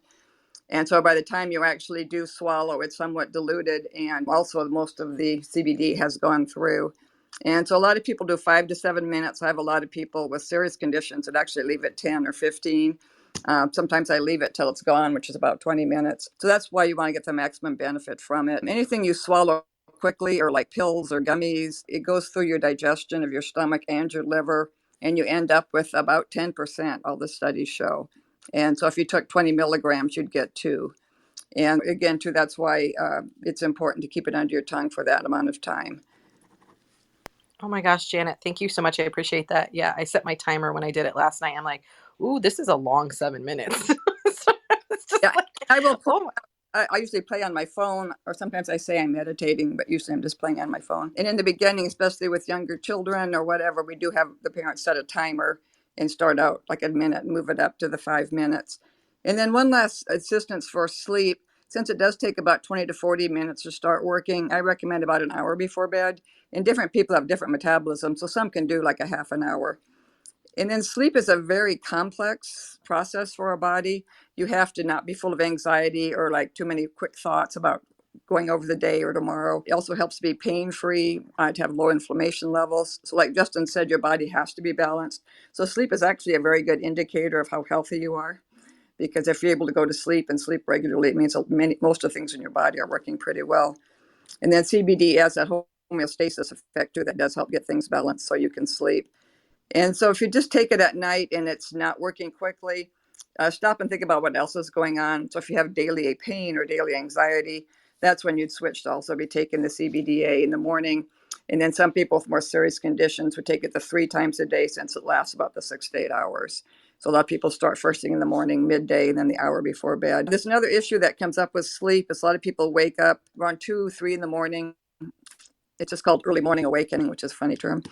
And so by the time you actually do swallow, it's somewhat diluted, and also most of the CBD has gone through. And so a lot of people do 5 to 7 minutes. I have a lot of people with serious conditions that actually leave it 10 or 15. Sometimes I leave it till it's gone, which is about 20 minutes. So that's why you want to get the maximum benefit from it. Anything you swallow quickly, or like pills or gummies, it goes through your digestion of your stomach and your liver, and you end up with about 10%, all the studies show. And so if you took 20 milligrams, you'd get 2. And again, too, that's why it's important to keep it under your tongue for that amount of time. Oh my gosh, Janet, thank you so much. I appreciate that. Yeah, I set my timer when I did it last night. I'm like, ooh, this is a long 7 minutes. So it's just Yeah, like, I will oh my. I usually play on my phone, or sometimes I say I'm meditating, but usually I'm just playing on my phone. And in the beginning, especially with younger children or whatever, we do have the parents set a timer and start out like a minute and move it up to the 5 minutes. And then one last assistance for sleep. Since it does take about 20 to 40 minutes to start working, I recommend about an hour before bed. And different people have different metabolism, so some can do like a half an hour. And then sleep is a very complex process for our body. You have to not be full of anxiety or like too many quick thoughts about going over the day or tomorrow. It also helps to be pain free, to have low inflammation levels. So, like Justin said, your body has to be balanced. So, sleep is actually a very good indicator of how healthy you are. Because if you're able to go to sleep and sleep regularly, it means most of the things in your body are working pretty well. And then CBD has that homeostasis effect too that does help get things balanced so you can sleep. And so if you just take it at night and it's not working quickly, stop and think about what else is going on. So if you have daily pain or daily anxiety, that's when you'd switch to also be taking the CBDA in the morning. And then some people with more serious conditions would take it the 3 times a day since it lasts about the 6 to 8 hours. So a lot of people start first thing in the morning, midday, and then the hour before bed. There's another issue that comes up with sleep is a lot of people wake up around 2, 3 in the morning. It's just called early morning awakening, which is a funny term.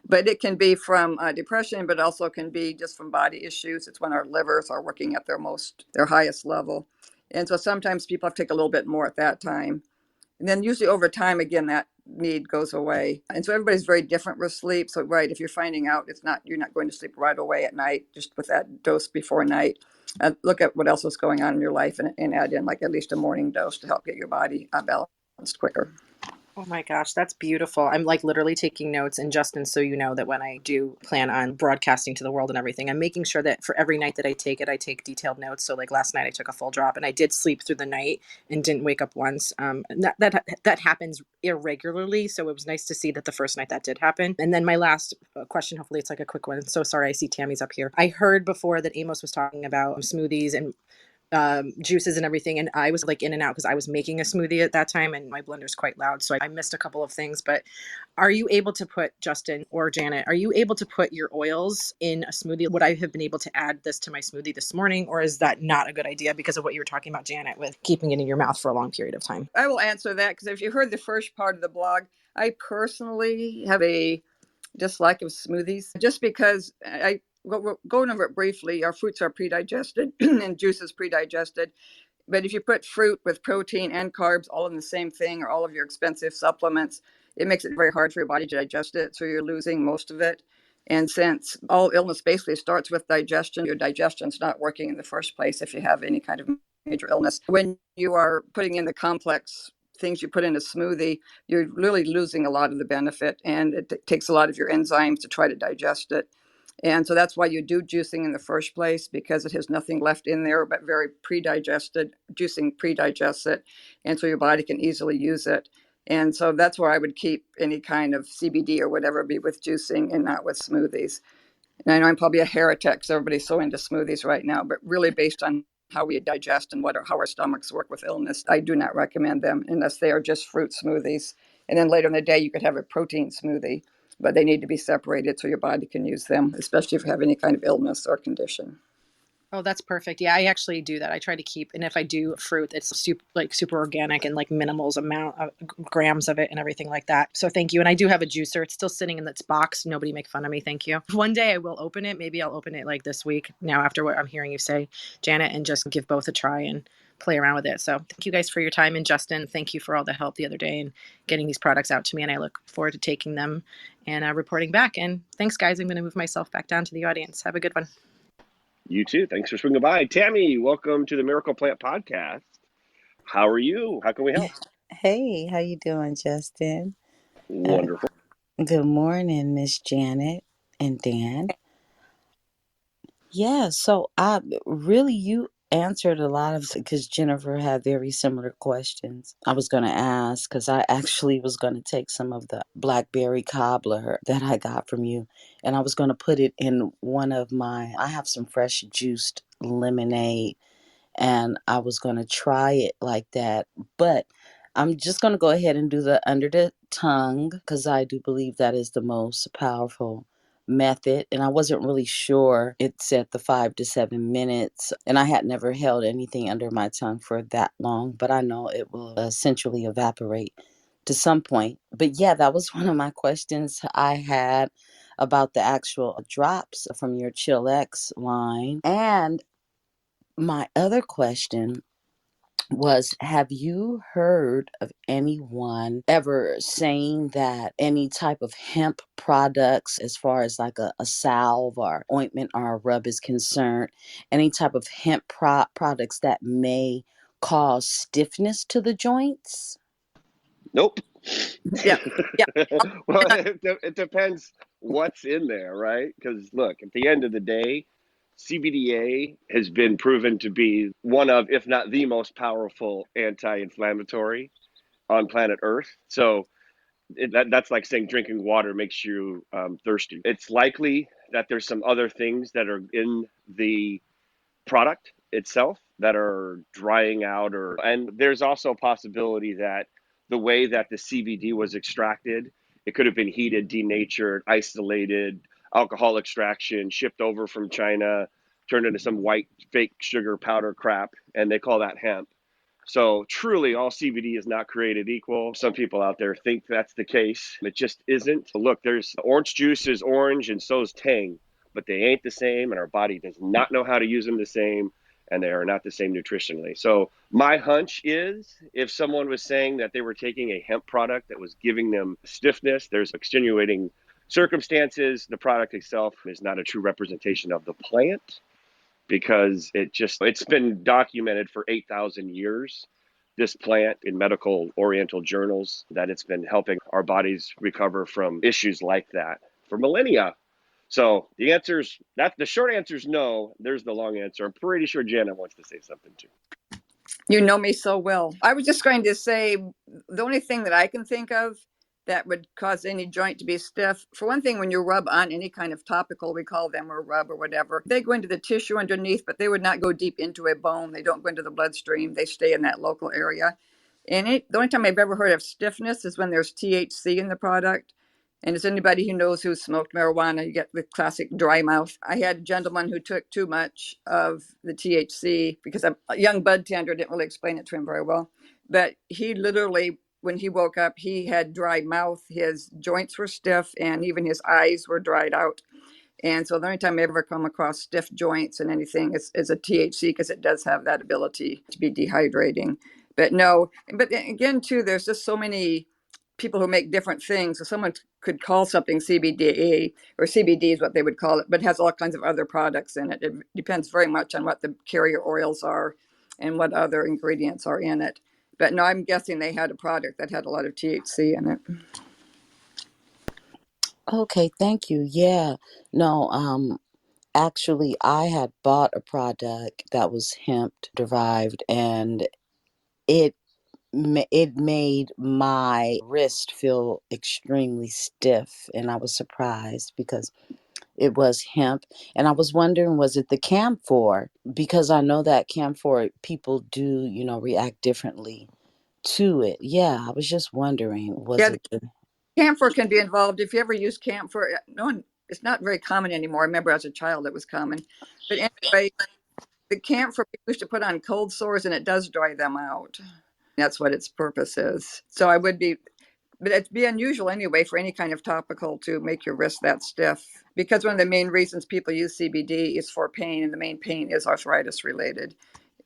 But it can be from depression, but also can be just from body issues. It's when our livers are working at their highest level. And so sometimes people have to take a little bit more at that time. And then usually over time, again, that need goes away. And so everybody's very different with sleep. So right, if you're finding out you're not going to sleep right away at night, just with that dose before night, look at what else is going on in your life and add in like at least a morning dose to help get your body balanced quicker. Oh my gosh, that's beautiful. I'm like literally taking notes. And Justin, so you know that when I do plan on broadcasting to the world and everything, I'm making sure that for every night that I take it, I take detailed notes. So like last night I took a full drop and I did sleep through the night and didn't wake up once. And that happens irregularly. So it was nice to see that the first night that did happen. And then my last question, hopefully it's like a quick one. So sorry, I see Tammy's up here. I heard before that Amos was talking about smoothies and juices and everything, and I was like in and out because I was making a smoothie at that time and my blender's quite loud, so I missed a couple of things. But are you able to put, Justin or Janet, are you able to put your oils in a smoothie? Would I have been able to add this to my smoothie this morning, or is that not a good idea because of what you were talking about, Janet, with keeping it in your mouth for a long period of time? I will answer that because if you heard the first part of the blog, I personally have a dislike of smoothies just because I go over it briefly. Our fruits are pre-digested and juice is pre-digested. But if you put fruit with protein and carbs all in the same thing, or all of your expensive supplements, it makes it very hard for your body to digest it. So you're losing most of it. And since all illness basically starts with digestion, your digestion's not working in the first place if you have any kind of major illness. When you are putting in the complex things you put in a smoothie, you're really losing a lot of the benefit, and it takes a lot of your enzymes to try to digest it. And so that's why you do juicing in the first place, because it has nothing left in there but very pre-digested. Juicing pre-digests it, and so your body can easily use it. And so that's where I would keep any kind of CBD or whatever be with juicing and not with smoothies. And I know I'm probably a heretic because everybody's so into smoothies right now, but really based on how we digest and how our stomachs work with illness, I do not recommend them unless they are just fruit smoothies. And then later in the day, you could have a protein smoothie, but they need to be separated so your body can use them, especially if you have any kind of illness or condition. Oh, that's perfect. Yeah, I actually do that. I try to keep, and if I do fruit, it's super organic and like minimals amount of grams of it and everything like that. So thank you. And I do have a juicer. It's still sitting in its box. Nobody make fun of me. Thank you. One day I will open it. Maybe I'll open it like this week now after what I'm hearing you say, Janet, and just give both a try and play around with it. So thank you guys for your time. And Justin, thank you for all the help the other day and getting these products out to me. And I look forward to taking them and reporting back. And thanks, guys. I'm going to move myself back down to the audience. Have a good one. You too. Thanks for swinging by. Tammy, welcome to the Miracle Plant Podcast. How are you? How can we help? Hey, how you doing, Justin? Wonderful. Good morning, Miss Janet and Dan. Yeah, so you answered a lot of, because Jennifer had very similar questions. I was going to ask, because I actually was going to take some of the blackberry cobbler that I got from you, and I was going to put it in I have some fresh juiced lemonade, and I was going to try it like that. But I'm just going to go ahead and do the under the tongue, because I do believe that is the most powerful method, and I wasn't really sure. It said the 5 to 7 minutes, and I had never held anything under my tongue for that long, but I know it will essentially evaporate to some point. But yeah, that was one of my questions I had about the actual drops from your Chill X line. And my other question was, have you heard of anyone ever saying that any type of hemp products, as far as like a salve or ointment or a rub is concerned, any type of hemp products that may cause stiffness to the joints? Nope. Yeah, yeah. Well, it depends what's in there, right? Because look, at the end of the day, CBDA has been proven to be one of, if not the most powerful anti-inflammatory on planet Earth. So that's like saying drinking water makes you thirsty. It's likely that there's some other things that are in the product itself that are drying out, and there's also a possibility that the way that the CBD was extracted, it could have been heated, denatured, isolated, alcohol extraction, shipped over from China, turned into some white fake sugar powder crap, and they call that hemp. So truly, all CBD is not created equal. Some people out there think that's the case. It just isn't. Look, there's orange juice is orange and so is Tang, but they ain't the same, and our body does not know how to use them the same, and they are not the same nutritionally. So my hunch is, if someone was saying that they were taking a hemp product that was giving them stiffness, there's extenuating circumstances. The product itself is not a true representation of the plant, because it's been documented for 8,000 years, this plant, in medical oriental journals, that it's been helping our bodies recover from issues like that for millennia. So the short answer is no. There's the long answer. I'm pretty sure Janet wants to say something too. You know me so well. I was just going to say, the only thing that I can think of that would cause any joint to be stiff, for one thing, when you rub on any kind of topical, we call them, or rub or whatever, they go into the tissue underneath, but they would not go deep into a bone. They don't go into the bloodstream. They stay in that local area. And the only time I've ever heard of stiffness is when there's THC in the product. And as anybody who knows who smoked marijuana, you get the classic dry mouth. I had a gentleman who took too much of the THC, because a young bud tender didn't really explain it to him very well. But he literally, when he woke up, he had dry mouth. His joints were stiff, and even his eyes were dried out. And so the only time I ever come across stiff joints and anything is a THC, because it does have that ability to be dehydrating. But no, but again, too, there's just so many people who make different things. So someone could call something CBDA, or CBD is what they would call it, but it has all kinds of other products in it. It depends very much on what the carrier oils are and what other ingredients are in it. But no, I'm guessing they had a product that had a lot of THC in it. Okay, thank you. Yeah. No, actually I had bought a product that was hemp derived, and it it made my wrist feel extremely stiff, and I was surprised because it was hemp. And I was wondering, was it the camphor? Because I know that camphor, people do, react differently to it. Yeah, I was just wondering, was Yeah, the it the... camphor can be involved. If you ever use camphor, no one, it's not very common anymore. I remember as a child it was common. But anyway, the camphor people used to put on cold sores, and it does dry them out. That's what its purpose is. So I would be, but it'd be unusual anyway for any kind of topical to make your wrist that stiff, because one of the main reasons people use CBD is for pain, and the main pain is arthritis related.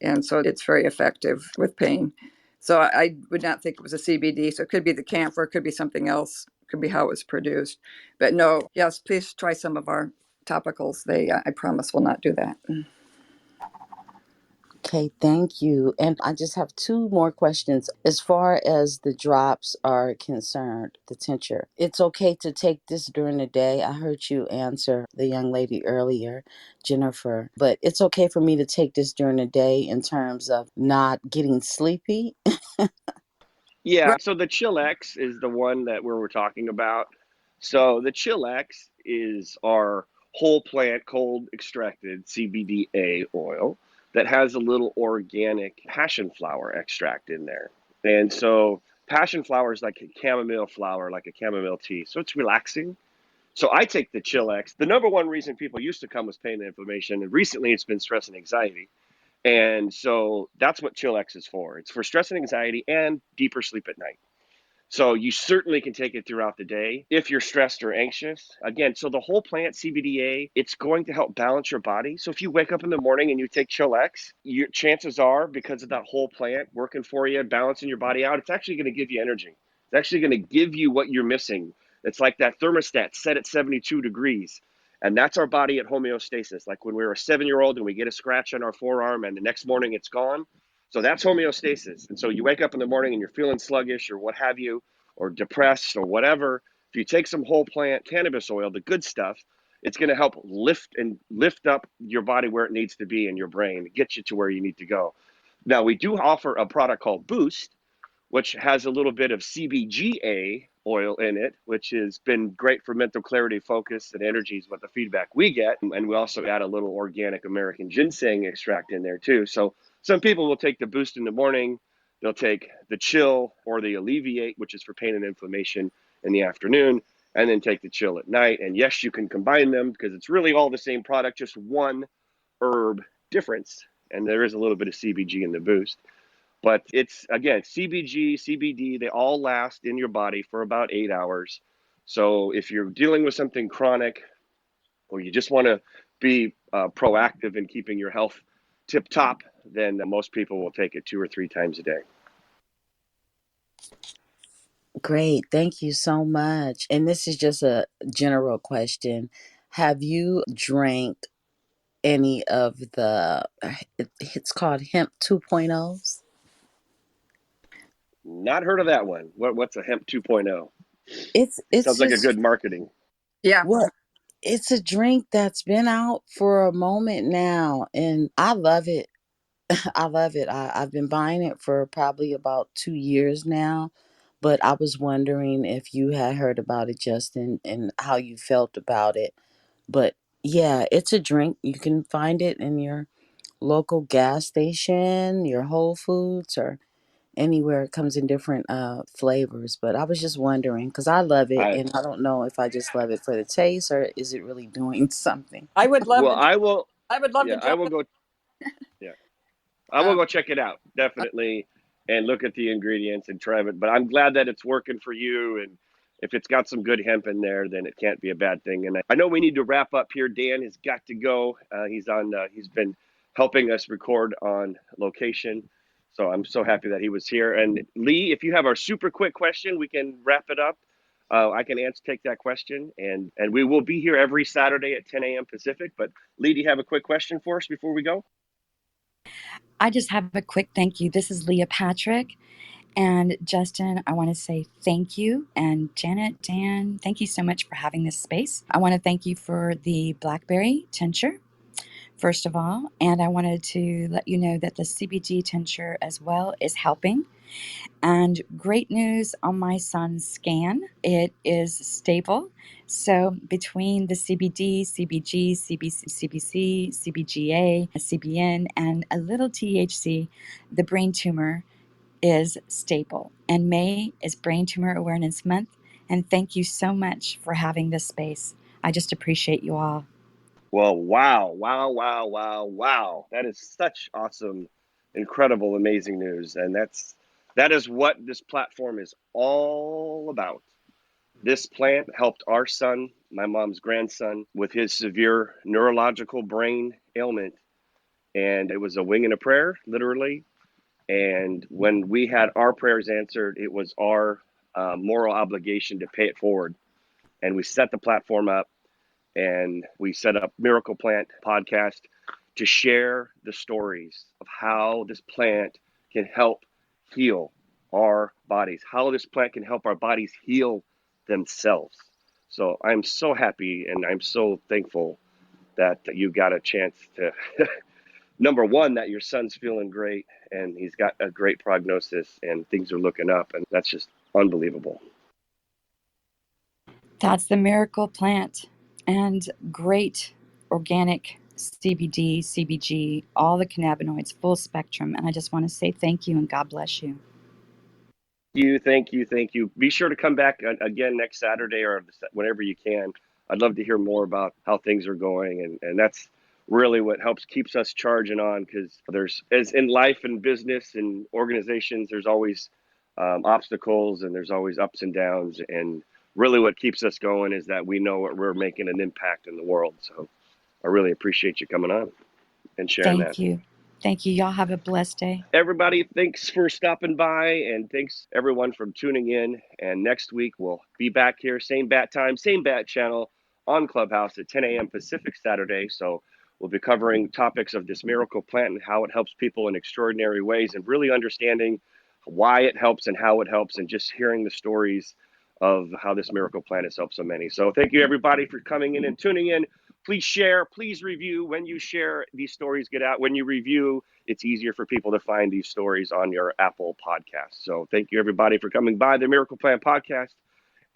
And so it's very effective with pain. So I would not think it was a CBD. So it could be the camphor, it could be something else, it could be how it was produced. But no, yes, please try some of our topicals. They, I promise, will not do that. Okay, thank you. And I just have two more questions. As far as the drops are concerned, the tincture, it's okay to take this during the day. I heard you answer the young lady earlier, Jennifer, but it's okay for me to take this during the day in terms of not getting sleepy. Yeah, Right. so the Chill X is the one that we're talking about. So the Chill X is our whole plant cold extracted CBDA oil that has a little organic passion flower extract in there. And so passion flower is like a chamomile flower, like a chamomile tea. So it's relaxing. So I take the Chill X. The number one reason people used to come was pain and inflammation, and recently it's been stress and anxiety. And so that's what Chill X is for. It's for stress and anxiety and deeper sleep at night. So you certainly can take it throughout the day if you're stressed or anxious. Again, so the whole plant CBDA, it's going to help balance your body. So if you wake up in the morning and you take Chill X, your chances are, because of that whole plant working for you, balancing your body out, it's actually going to give you energy. It's actually going to give you what you're missing. It's like that thermostat set at 72 degrees. And that's our body at homeostasis. Like when we're a 7-year-old and we get a scratch on our forearm and the next morning it's gone. So that's homeostasis. And so you wake up in the morning and you're feeling sluggish or what have you, or depressed or whatever. If you take some whole plant cannabis oil, the good stuff, it's going to help lift up your body where it needs to be in your brain, get you to where you need to go. Now, we do offer a product called Boost, which has a little bit of CBGA oil in it, which has been great for mental clarity, focus, and energy is what the feedback we get. And we also add a little organic American ginseng extract in there too. So some people will take the Boost in the morning. They'll take the Chill or the Alleviate, which is for pain and inflammation, in the afternoon, and then take the Chill at night. And yes, you can combine them because it's really all the same product, just one herb difference. And there is a little bit of CBG in the Boost. But it's, again, CBG, CBD, they all last in your body for about 8 hours. So if you're dealing with something chronic or you just want to be proactive in keeping your health tip top, then most people will take it 2 or 3 times a day. Great. Thank you so much. And this is just a general question. Have you drank any of it's called hemp 2.0s? Not heard of that one. What's a hemp 2.0? It's Sounds like a just good marketing. Yeah. what it's a drink that's been out for a moment now, and I love it. I love it. I've been buying it for probably about 2 years now, but I was wondering if you had heard about it, Justin, and how you felt about it. But yeah, it's a drink. You can find it in your local gas station, your Whole Foods, or anywhere. It comes in different flavors. But I was just wondering because I love it, I and I don't know if I just love it for the taste or is it really doing something. I would love well, to. I will. I would love to Yeah, I jump will in. go. Yeah, I will Um, go check it out definitely, and look at the ingredients and try it. But I'm glad that it's working for you, and if it's got some good hemp in there, then it can't be a bad thing. And I know we need to wrap up here. Dan has got to go. He's on. He's been helping us record on location, so I'm so happy that he was here. And Lee, if you have our super quick question, we can wrap it up. I can take that question, and we will be here every Saturday at 10 a.m. Pacific. But Lee, do you have a quick question for us before we go? I just have a quick thank you. This is Leah Patrick. And Justin, I want to say thank you. And Janet, Dan, thank you so much for having this space. I want to thank you for the blackberry tincture, first of all. And I wanted to let you know that the CBD tincture as well is helping. And great news on my son's scan, it is stable. So between the CBD, CBG, CBC, CBGA, CBN, and a little THC, the brain tumor is stable. And May is Brain Tumor Awareness Month. And thank you so much for having this space. I just appreciate you all. Well, wow, wow, wow, wow, wow. That is such awesome, incredible, amazing news. And that is what this platform is all about. This plant helped our son, my mom's grandson, with his severe neurological brain ailment. And it was a wing and a prayer, literally. And when we had our prayers answered, it was our moral obligation to pay it forward. And we set the platform up, and we set up Miracle Plant podcast to share the stories of how this plant can help heal our bodies, how this plant can help our bodies heal themselves. So I'm so happy and I'm so thankful that you got a chance to, number one, that your son's feeling great and he's got a great prognosis and things are looking up. And that's just unbelievable. That's the miracle plant. And great organic CBD, CBG, all the cannabinoids, full spectrum. And I just want to say thank you and God bless you. Thank you. Be sure to come back again next Saturday or whenever you can. I'd love to hear more about how things are going. And that's really what helps keeps us charging on, because there's, as in life and business and organizations, there's always obstacles and there's always ups and downs. And really what keeps us going is that we know we're making an impact in the world. So I really appreciate you coming on and sharing that. Thank you. Thank you. Y'all have a blessed day. Everybody, thanks for stopping by, and thanks everyone for tuning in. And next week we'll be back here, same bat time, same bat channel on Clubhouse at 10 a.m. Pacific Saturday. So we'll be covering topics of this miracle plant and how it helps people in extraordinary ways, and really understanding why it helps and how it helps, and just hearing the stories of how this miracle plant has helped so many. So thank you everybody for coming in and tuning in. Please share, please review. When you share, these stories get out. When you review, it's easier for people to find these stories on your Apple podcast. So thank you everybody for coming by the Miracle Plant Podcast,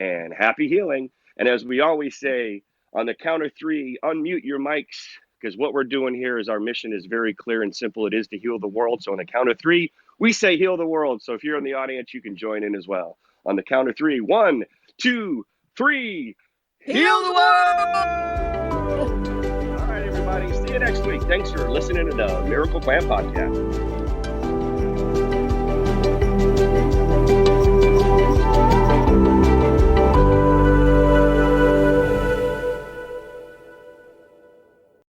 and happy healing. And as we always say, on the count of three, unmute your mics, because what we're doing here is our mission is very clear and simple. It is to heal the world. So on the count of three, we say heal the world. So if you're in the audience, you can join in as well. On the count of three, 1, 2, 3, heal the world! All right, everybody. See you next week. Thanks for listening to the Miracle Plant Podcast.